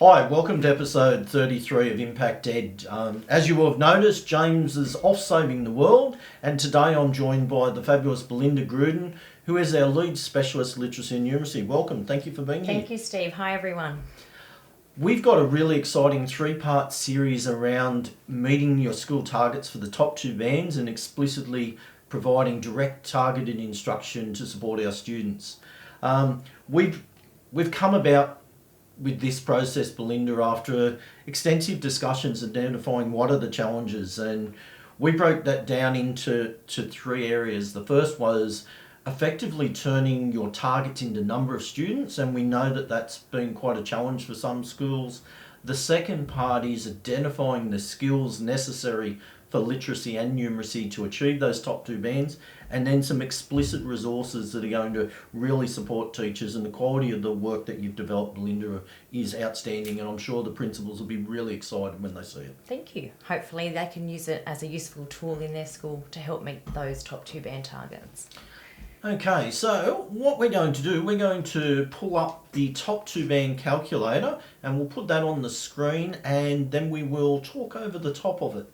Hi, welcome to episode 33 of ImpactEd. As you will have noticed, James is off saving the world, and today I'm joined by the fabulous Belinda Gruden, who is our lead specialist literacy and numeracy. Welcome, thank you for being here. Thank you, Steve. Hi, everyone. We've got a really exciting three-part series around meeting your school targets for the top two bands and explicitly providing direct targeted instruction to support our students. We've come about with this process, Belinda, after extensive discussions identifying what are the challenges, and we broke that down into three areas. The first was effectively turning your targets into number of students, and we know that that's been quite a challenge for some schools. The second part is identifying the skills necessary for literacy and numeracy to achieve those top two bands, and then some explicit resources that are going to really support teachers. And the quality of the work that you've developed, Belinda, is outstanding, and I'm sure the principals will be really excited when they see it. Thank you. Hopefully they can use it as a useful tool in their school to help meet those top two band targets. Okay, so what we're going to do, we're going to pull up the top two band calculator, and we'll put that on the screen, and then we will talk over the top of it.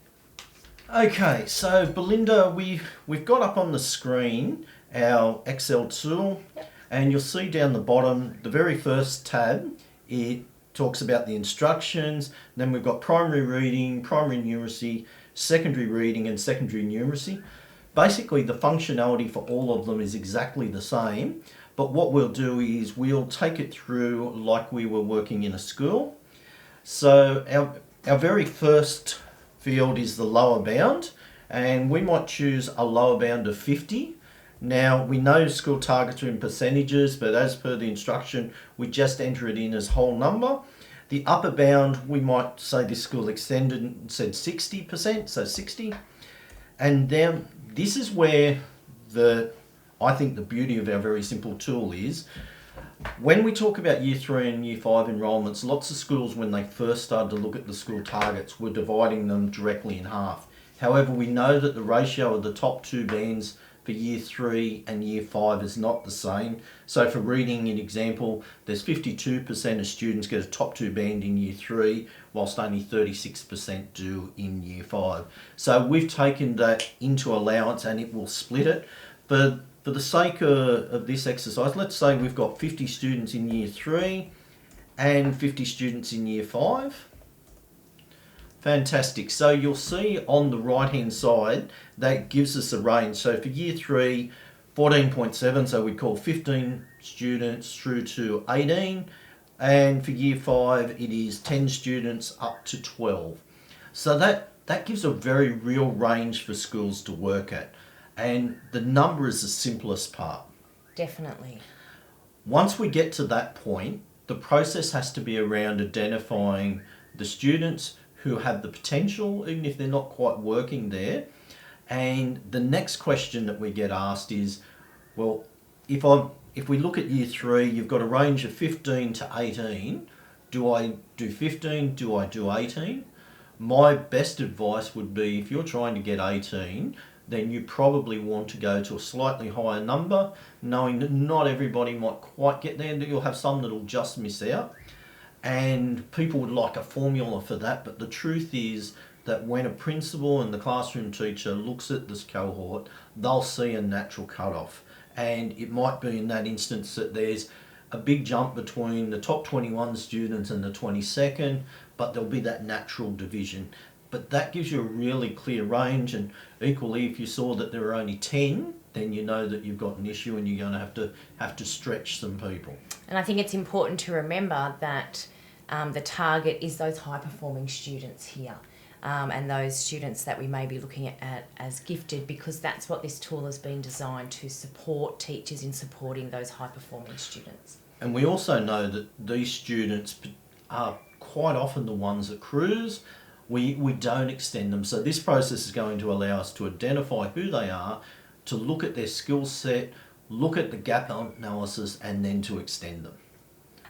Okay, so Belinda, we've got up on the screen our Excel tool, and you'll see down the bottom, the very first tab, it talks about the instructions. Then we've got primary reading, primary numeracy, secondary reading, and secondary numeracy. Basically, the functionality for all of them is exactly the same, but what we'll do is we'll take it through like we were working in a school. So our very first field is the lower bound, and we might choose a lower bound of 50. Now, we know school targets are in percentages, but as per the instruction, we just enter it in as whole number. The upper bound, we might say this school extended and said 60%, so 60. And then this is where I think the beauty of our very simple tool is. When we talk about year 3 and year 5 enrolments, lots of schools, when they first started to look at the school targets, were dividing them directly in half. However, we know that the ratio of the top two bands for year 3 and year 5 is not the same. So for reading an example, there's 52% of students get a top two band in year 3, whilst only 36% do in year 5. So we've taken that into allowance, and it will split it. For the sake of this exercise, let's say we've got 50 students in year 3 and 50 students in year 5. Fantastic. So you'll see on the right hand side, that gives us a range. So for year 3, 14.7, so we call 15 students through to 18. And for year 5, it is 10 students up to 12. So that gives a very real range for schools to work at. And the number is the simplest part. Definitely. Once we get to that point, the process has to be around identifying the students who have the potential, even if they're not quite working there. And the next question that we get asked is, well, if we look at year 3, you've got a range of 15 to 18. Do I do 15? Do I do 18? My best advice would be, if you're trying to get 18, then you probably want to go to a slightly higher number, knowing that not everybody might quite get there, that you'll have some that'll just miss out. And people would like a formula for that, but the truth is that when a principal and the classroom teacher looks at this cohort, they'll see a natural cutoff. And it might be in that instance that there's a big jump between the top 21 students and the 22nd, but there'll be that natural division. But that gives you a really clear range, and equally, if you saw that there are only 10, then you know that you've got an issue and you're going to have to stretch some people. And I think it's important to remember that the target is those high-performing students here, and those students that we may be looking at as gifted, because that's what this tool has been designed to support teachers in supporting those high-performing students. And we also know that these students are quite often the ones that cruise. We don't extend them. So this process is going to allow us to identify who they are, to look at their skill set, look at the gap analysis, and then to extend them.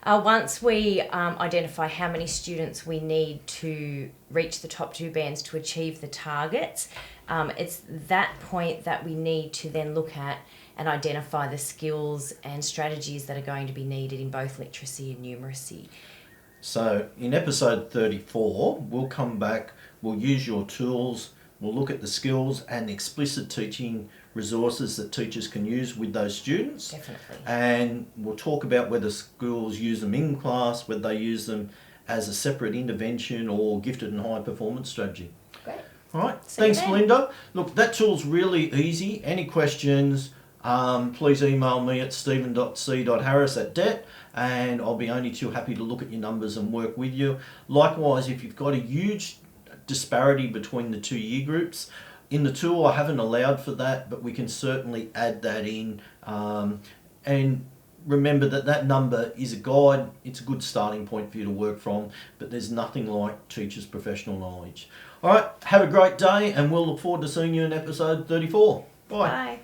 Once we identify how many students we need to reach the top two bands to achieve the targets, it's that point that we need to then look at and identify the skills and strategies that are going to be needed in both literacy and numeracy. So in episode 34, we'll come back, we'll use your tools, we'll look at the skills and explicit teaching resources that teachers can use with those students. Definitely. And we'll talk about whether schools use them in class, whether they use them as a separate intervention or gifted and high performance strategy. Great. All right, See you thanks then. Belinda. Look, that tool's really easy. Any questions, please email me at stephen.c.harris@det, and I'll be only too happy to look at your numbers and work with you. Likewise, if you've got a huge disparity between the 2 year groups, in the tool I haven't allowed for that, but we can certainly add that in. And remember that number is a guide. It's a good starting point for you to work from, but there's nothing like teachers' professional knowledge. All right, have a great day, and we'll look forward to seeing you in episode 34. Bye. Bye.